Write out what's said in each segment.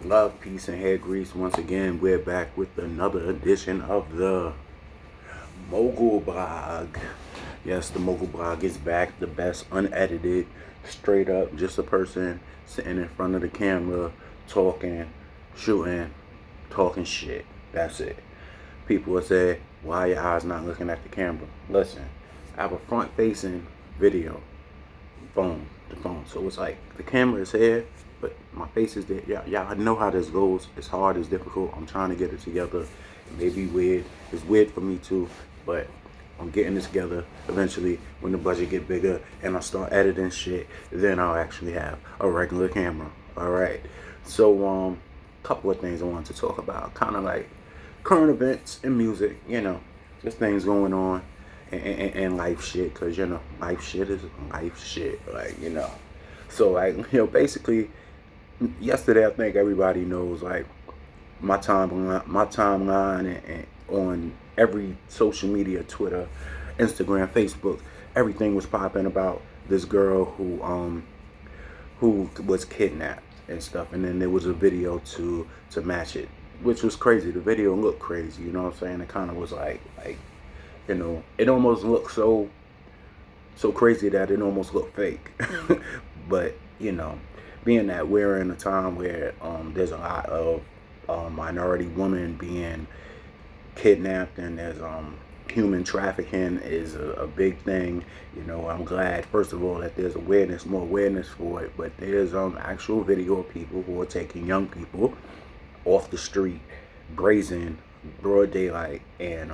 Love, peace, and hair grease. Once again, we're back with another edition of the Mogul Blog. Yes, the Mogul Blog is back. The best unedited, straight up, just a person sitting in front of the camera, talking, shooting, talking shit. That's it. People will say, why are your eyes not looking at the camera? Listen, I have a front-facing video. The phone. So it's like the camera is here, but my face is there. Y'all know how this goes. It's hard, it's difficult. I'm trying to get it together. It may be weird. It's weird for me too, but I'm getting this together. Eventually, when the budget get bigger and I start editing shit, then I'll actually have a regular camera. All right. So couple of things I wanted to talk about. Kind of like current events and music. Just things going on. And life shit, because life shit is life shit, so basically yesterday, I think everybody knows, like, my timeline and on every social media, Twitter, Instagram, Facebook, everything was popping about this girl who was kidnapped and stuff, and then there was a video to match it, which was crazy. The video looked crazy, you know what I'm saying? It kind of was like it almost looked so crazy that it almost looked fake. But being that we're in a time where there's a lot of minority women being kidnapped, and there's human trafficking is a big thing. I'm glad, first of all, that there's more awareness for it, but there's actual video of people who are taking young people off the street, brazen, broad daylight, and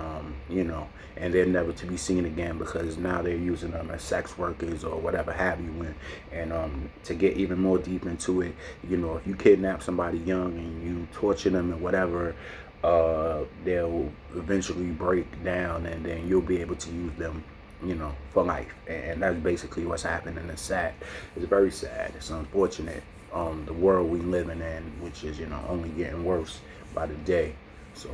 and they're never to be seen again, because now they're using them as sex workers or whatever have you. And to get even more deep into it, if you kidnap somebody young and you torture them and whatever, they'll eventually break down, and then you'll be able to use them for life. And that's basically what's happening. It's sad. It's very sad. It's unfortunate. The world we living in, which is only getting worse by the day. So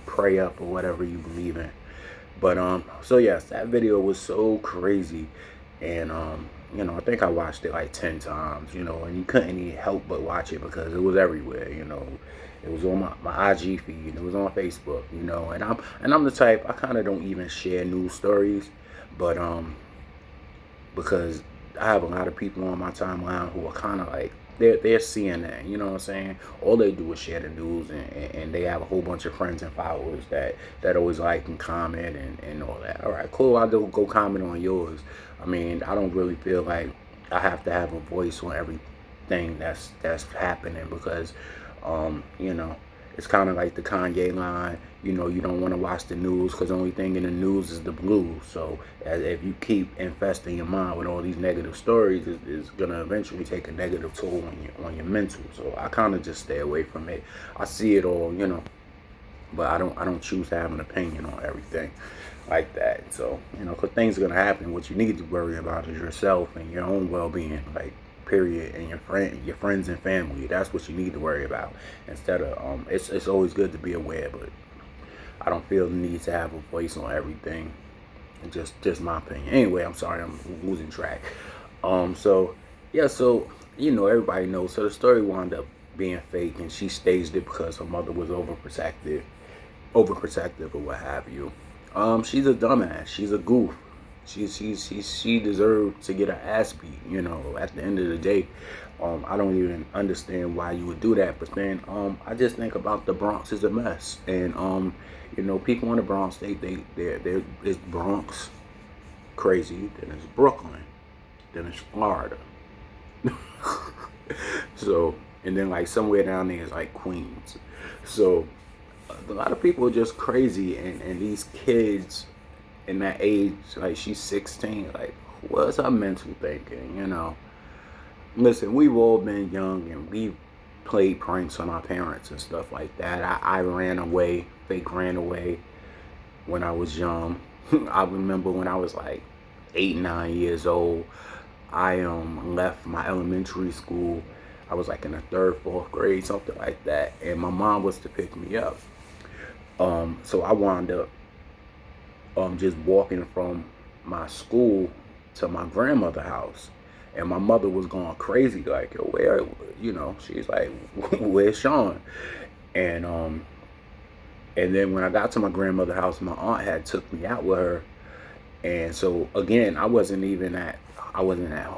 pray up, or whatever you believe in. But so yes, that video was so crazy, and I think I watched it like 10 times, and you couldn't even help but watch it because it was everywhere. It was on my IG feed, it was on Facebook, and I'm the type, I kind of don't even share news stories, but because I have a lot of people on my timeline who are kind of like, they're CNN, you know what I'm saying? All they do is share the news, and they have a whole bunch of friends and followers that always like and comment and all that. All right, cool, I'll go comment on yours. I mean, I don't really feel like I have to have a voice on everything that's happening, because it's kind of like the Kanye line, you don't want to watch the news because the only thing in the news is the blues. So if you keep infesting your mind with all these negative stories, it's going to eventually take a negative toll on your mental. So I kind of just stay away from it. I see it all, but I don't choose to have an opinion on everything like that. So, because things are going to happen. What you need to worry about is yourself and your own well-being, like, period, and your friends and family. That's what you need to worry about, instead of it's always good to be aware, but I don't feel the need to have a voice on everything. Just my opinion. Anyway, I'm sorry, I'm losing track. So yeah, so everybody knows. So the story wound up being fake, and she staged it because her mother was overprotective or what have you. She's a dumbass. She's a goof. She deserved to get her ass beat. At the end of the day, I don't even understand why you would do that. But then, I just think about the Bronx is a mess, and people in the Bronx, they're it's Bronx crazy, then it's Brooklyn, then it's Florida. So, and then like somewhere down there is like Queens. So a lot of people are just crazy, and these kids in that age, like she's 16, like, what's her mental thinking? Listen, we've all been young, and we've played pranks on our parents and stuff like that. I ran away, fake ran away when I was young. I remember when I was like 8, 9 years old, I left my elementary school. I was like in the 3rd, 4th grade, something like that, and my mom was to pick me up. So I wound up just walking from my school to my grandmother's house. And my mother was going crazy, like, yo, where, she's like, where's Sean? And and then when I got to my grandmother's house, my aunt had took me out with her. And so again, I wasn't at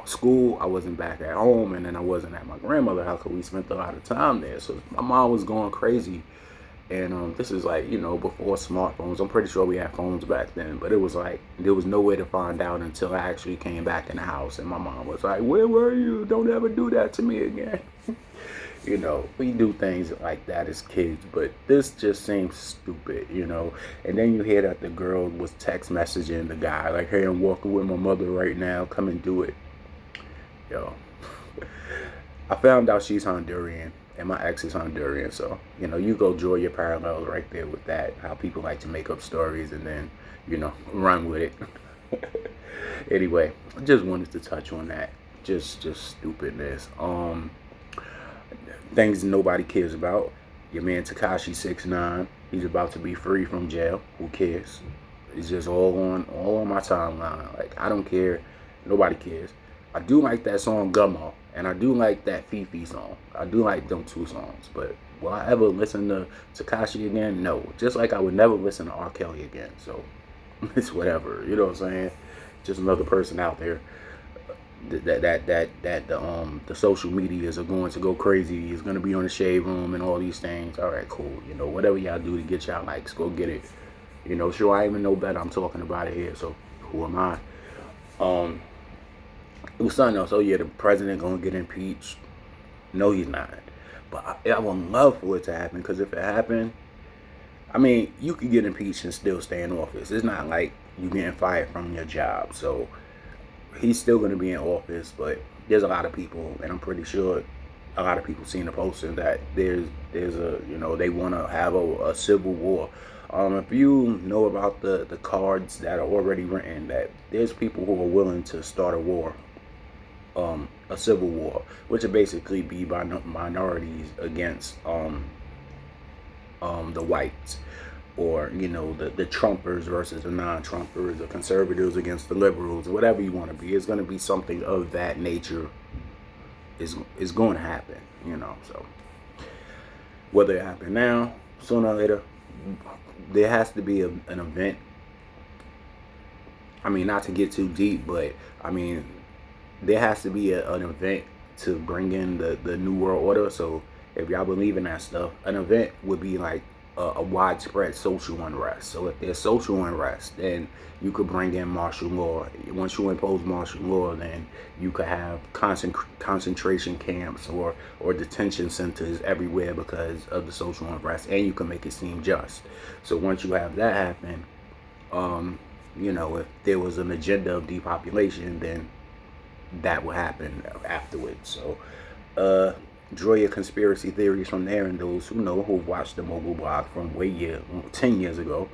school, I wasn't back at home, and then I wasn't at my grandmother's house because we spent a lot of time there. So my mom was going crazy. And this is like, before smartphones. I'm pretty sure we had phones back then, but it was like, there was no way to find out until I actually came back in the house. And my mom was like, where were you? Don't ever do that to me again. We do things like that as kids, but this just seems stupid, And then you hear that the girl was text messaging the guy, like, hey, I'm walking with my mother right now. Come and do it. Yo. I found out she's Honduran. And my ex is Honduran, so, you go draw your parallels right there with that. How people like to make up stories and then, run with it. Anyway, I just wanted to touch on that. Just stupidness. Things nobody cares about. Your man Tekashi 6ix9ine, he's about to be free from jail. Who cares? It's just all on my timeline. Like, I don't care. Nobody cares. I do like that song Gummo. And I do like that Fifi song. I do like them two songs. But will I ever listen to Tekashi again? No. Just like I would never listen to R. Kelly again. So it's whatever. You know what I'm saying? Just another person out there that the social medias are going to go crazy. He's going to be on the Shade Room and all these things. All right, cool. Whatever y'all do to get y'all likes, go get it. Sure, I even know better. I'm talking about it here. So who am I? It was something else. Oh yeah, the president gonna get impeached. No, he's not. But I would love for it to happen, because if it happened, I mean, you could get impeached and still stay in office. It's not like you getting fired from your job. So he's still gonna be in office. But there's a lot of people, and I'm pretty sure a lot of people seen the poster that there's a they want to have a civil war. If you know about the cards that are already written, that there's people who are willing to start a war. A civil war, which would basically be by minorities against the whites, or the Trumpers versus the non-Trumpers, the conservatives against the liberals, whatever you want to be. It's going to be something of that nature. Is going to happen, So whether it happen now, sooner or later, there has to be an event. I mean, not to get too deep, but I mean, there has to be an event to bring in the new world order. So if y'all believe in that stuff, an event would be like a widespread social unrest. So if there's social unrest, then you could bring in martial law. Once you impose martial law, then you could have concentration camps or detention centers everywhere because of the social unrest, and you can make it seem just. So once you have that happen, if there was an agenda of depopulation, then that will happen afterwards. So draw your conspiracy theories from there, and those who watched the MOGUL blog from 10 years ago.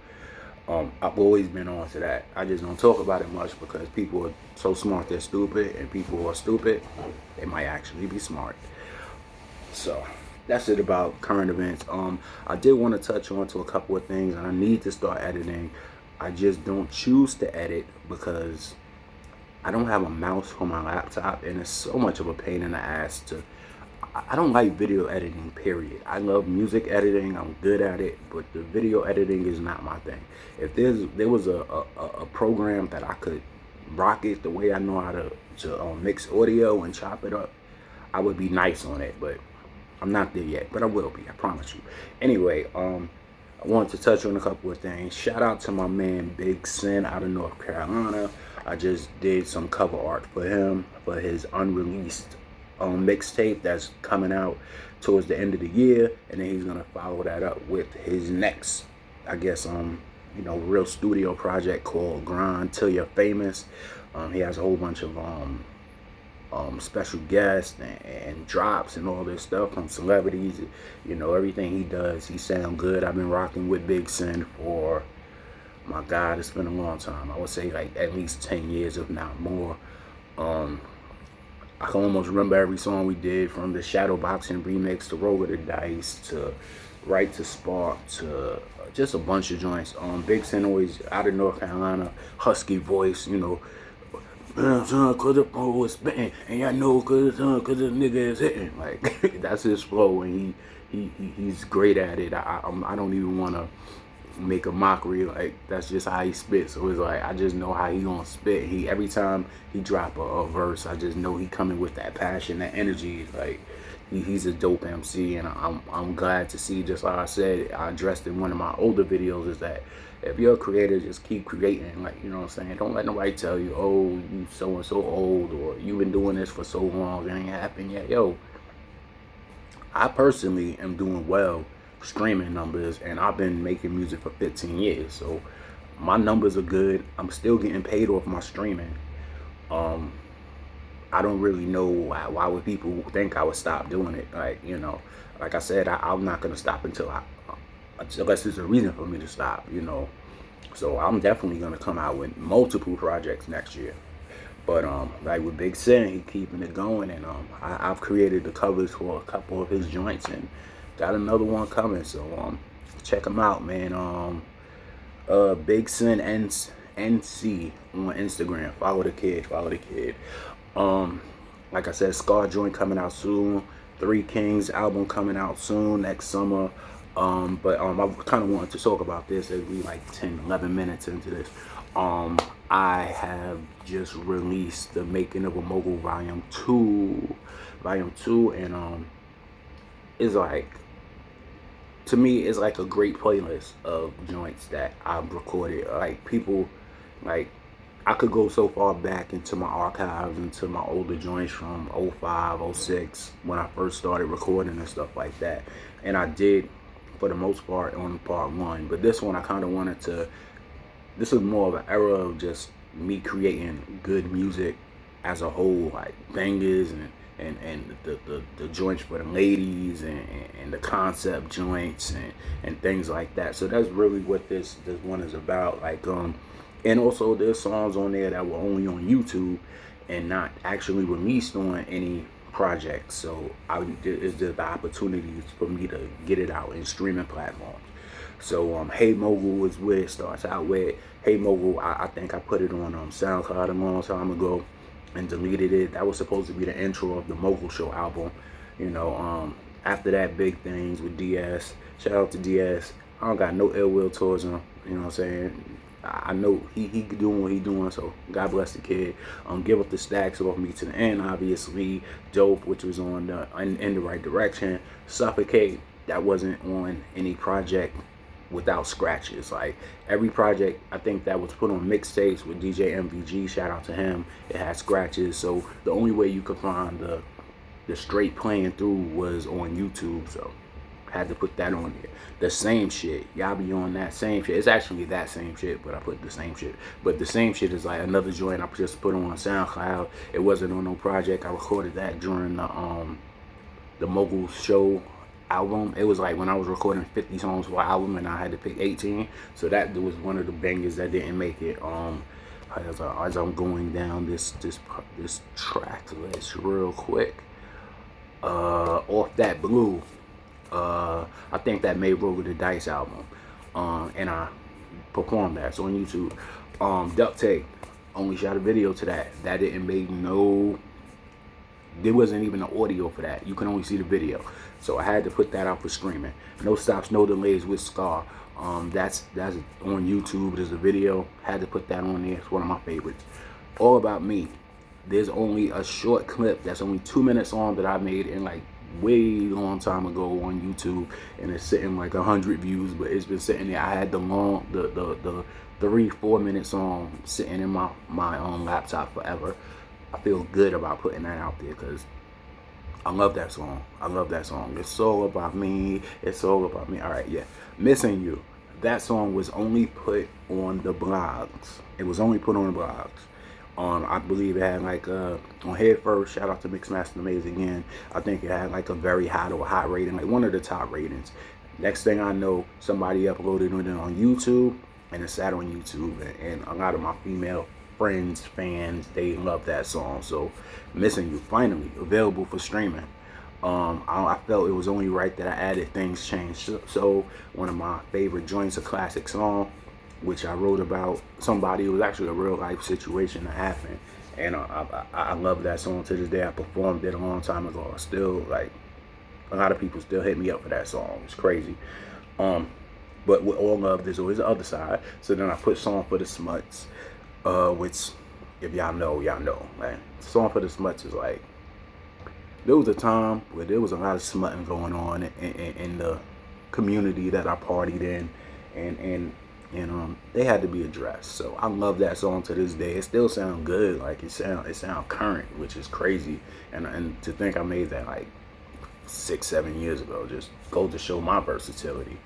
I've always been on to that. I just don't talk about it much because people are so smart they're stupid, and people who are stupid, they might actually be smart. So that's it about current events. I did want to touch on to a couple of things, and I need to start editing. I just don't choose to edit because I don't have a mouse for my laptop, and it's so much of a pain in the ass I don't like video editing, period. I love music editing, I'm good at it, but the video editing is not my thing. If there was a program that I could rock it the way I know how to mix audio and chop it up, I would be nice on it, but I'm not there yet, but I will be, I promise you. Anyway, I wanted to touch on a couple of things. Shout out to my man Big Sin out of North Carolina. I just did some cover art for him for his unreleased mixtape that's coming out towards the end of the year, and then he's gonna follow that up with his next, I guess, real studio project called Grind Till You're Famous. He has a whole bunch of special guests and drops and all this stuff from celebrities. Everything he does, he sound good. I've been rocking with Big Sin for, my God, it's been a long time. I would say like at least 10 years, if not more. I can almost remember every song we did, from the Shadow Boxing remix to Roll with the Dice to Right to Spark to just a bunch of joints. Big Sin always out of North Carolina, husky voice, cause the flow is spitting, and y'all know cause the nigga is hitting. Like that's his flow, and he's great at it. I don't even want to make a mockery. Like that's just how he spits. So it's like I just know how he gonna spit. He every time he drop a verse, I just know he coming with that passion, that energy. Like he's a dope MC, and I'm glad to see. Just like I said, I addressed in one of my older videos, is that if you're a creator, just keep creating. Like, you know what I'm saying? Don't let nobody tell you, oh, you so and so old, or you've been doing this for so long, it ain't happened yet. Yo, I personally am doing well streaming numbers, and I've been making music for 15 years, so my numbers are good. I'm still getting paid off my streaming. I don't really know why would people think I would stop doing it. Like, you know, like I said, I'm not gonna stop unless there's a reason for me to stop, you know. So I'm definitely gonna come out with multiple projects next year. But like with Big Sin, he keeping it going, and I've created the covers for a couple of his joints, and got another one coming. So check him out, man. Big Sin NC on Instagram. Follow the kid. Like I said, Scar joint coming out soon. Three Kings album coming out soon next summer. But I kind of wanted to talk about this as we like 10-11 minutes into this. I have just released the Making of a Mogul Volume 2, and it's like, to me, it's like a great playlist of joints that I've recorded. Like people, like I could go so far back into my archives, into my older joints from 05, 06, when I first started recording and stuff like that. And I did, for the most part, on part one. But this one, I kind of wanted to, this was more of an era of just me creating good music as a whole, like bangers and the joints for the ladies, and the concept joints, and things like that. So that's really what this one is about. Like and also there's songs on there that were only on YouTube and not actually released on any project. So it's just the opportunities for me to get it out in streaming platforms. So Hey Mogul is where it starts out with. Hey Mogul, I think I put it on SoundCloud a long time ago and deleted it. That was supposed to be the intro of the Mogul Show album. You know, after that, Big Things with DS. Shout out to DS. I don't got no ill will towards him. You know what I'm saying? I know he doing what he doing, so God bless the kid. Give Up the Stacks off Me to the End, obviously. Dope, which was on the in the Right Direction. Suffocate, that wasn't on any project without scratches. Like every project I think that was put on mixtapes with DJ MVG, shout out to him, it had scratches. So the only way you could find the straight playing through was on YouTube, so had to put that on there. The same shit, y'all be on that same shit. It's actually that same shit, but I put the same shit. But the same shit is like another joint I just put on SoundCloud. It wasn't on no project. I recorded that during the Mogul Show album. It was like when I was recording 50 songs for an album and I had to pick 18. So that was one of the bangers that didn't make it. As I'm going down this track list real quick, Off That Blue, I think that made Roll with the Dice album, and I performed that. So on YouTube, Duct Tape, only shot a video to that. That didn't make no, there wasn't even an audio for that. You can only see the video. So I had to put that out for streaming. No Stops, No Delays with Scar. That's on YouTube. There's a video. Had to put that on there. It's one of my favorites. All About Me. There's only a short clip that's only 2 minutes long that I made in like way long time ago on YouTube, and it's sitting like 100 views, but it's been sitting there. I had the 3-4 minute song sitting in my laptop forever. I feel good about putting that out there because I love that song. It's all about me. It's all about me. All right, yeah. Missing You. That song was only put on the blogs. It was only put on the blogs. I believe it had like on Head First, shout out to Mixmaster Maze again. I think it had like a very hot or hot rating, like one of the top ratings. Next thing I know, somebody uploaded it on YouTube, and it sat on YouTube, and a lot of my female friends, fans, they love that song. So Missing You, finally available for streaming. I felt it was only right that I added Things Change. So one of my favorite joints, a classic song, which I wrote about somebody. It was actually a real life situation that happened, And I love that song to this day. I performed it a long time ago. Still, like, a lot of people still hit me up for that song. It's crazy. But with all love, there's always the other side. So then I put Song for the Smuts, which, if y'all know, y'all know. Man, Song for the Smuts is like, there was a time where there was a lot of smutting going on in the community that I partied in, and they had to be addressed. So I love that song to this day. It still sounds good. Like, it sound current, which is crazy. And to think I made that like 6-7 years ago just go to show my versatility.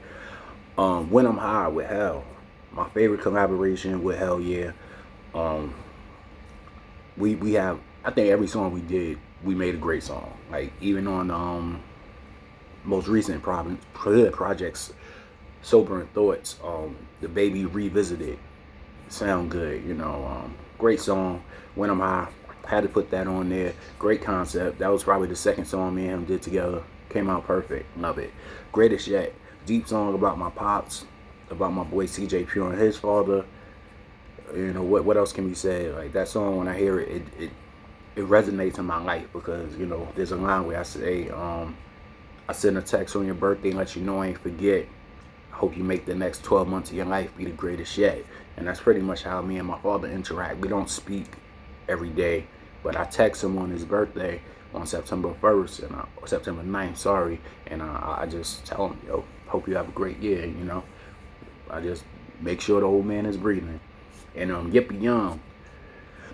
When I'm High with Hell, my favorite collaboration with Hell Yeah. We have, I think every song we did, we made a great song. Like, even on most recent projects, Sobering Thoughts, the Baby Revisited, sound good, you know. Great song. When I'm High, had to put that on there. Great concept. That was probably the second song me and him did together. Came out perfect. Love it. Greatest Yet, deep song about my pops, about my boy CJ Pure and his father. You know, what else can be said? Like, that song, when I hear it, it resonates in my life, because, you know, there's a line where I say, I send a text on your birthday and let you know I ain't forget. I hope you make the next 12 months of your life be the greatest yet. And that's pretty much how me and my father interact. We don't speak every day, but I text him on his birthday on September 1st, and September 9th, sorry. And I just tell him, yo, hope you have a great year, you know. I just make sure the old man is breathing. And Yippee Yum,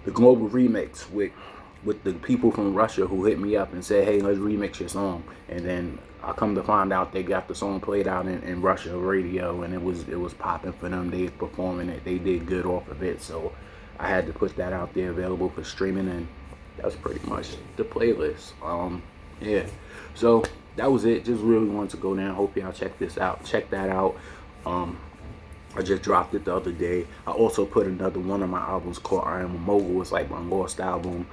the global remix with the people from Russia who hit me up and said, hey, let's remix your song. And then I come to find out they got the song played out in Russia radio, and it was popping for them. They was performing it. They did good off of it. So I had to put that out there available for streaming, and that's pretty much the playlist. Yeah. So that was it. Just really wanted to go down. Hope y'all check this out. Check that out. I just dropped it the other day. I also put another one of my albums called I Am a Mogul. It's like my lost album.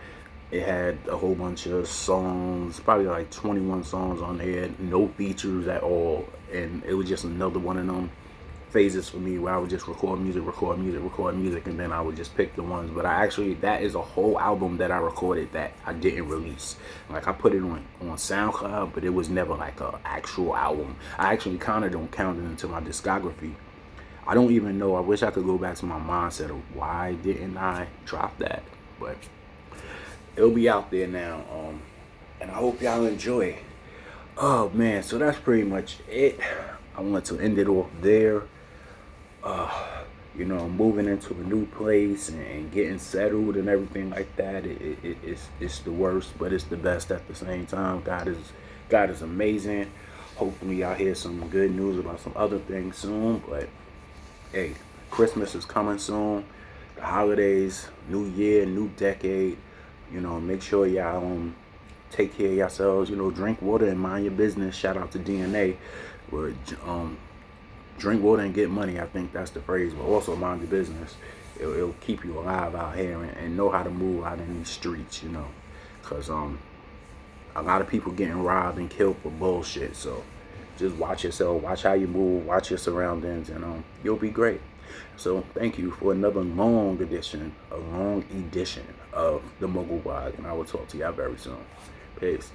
It had a whole bunch of songs, probably like 21 songs on there, no features at all. And it was just another one of them phases for me where I would just record music, and then I would just pick the ones. But that is a whole album that I recorded that I didn't release. Like, I put it on SoundCloud, but it was never like an actual album. I actually kind of don't count it into my discography. I don't even know. I wish I could go back to my mindset of why didn't I drop that. But it'll be out there now. And I hope y'all enjoy. Oh, man. So that's pretty much it. I want to end it off there. You know, moving into a new place and getting settled and everything like that. It's the worst, but it's the best at the same time. God is amazing. Hopefully y'all hear some good news about some other things soon. But hey, Christmas is coming soon. The holidays, new year, new decade. You know, make sure y'all take care of yourselves. You know, drink water and mind your business. Shout out to DNA. Where drink water and get money. I think that's the phrase. But also mind your business. It'll keep you alive out here and know how to move out in these streets. You know, because a lot of people getting robbed and killed for bullshit. So just watch yourself, watch how you move, watch your surroundings, and you'll be great. So thank you for another long edition of the Mogul Blog, and I will talk to y'all very soon. Peace.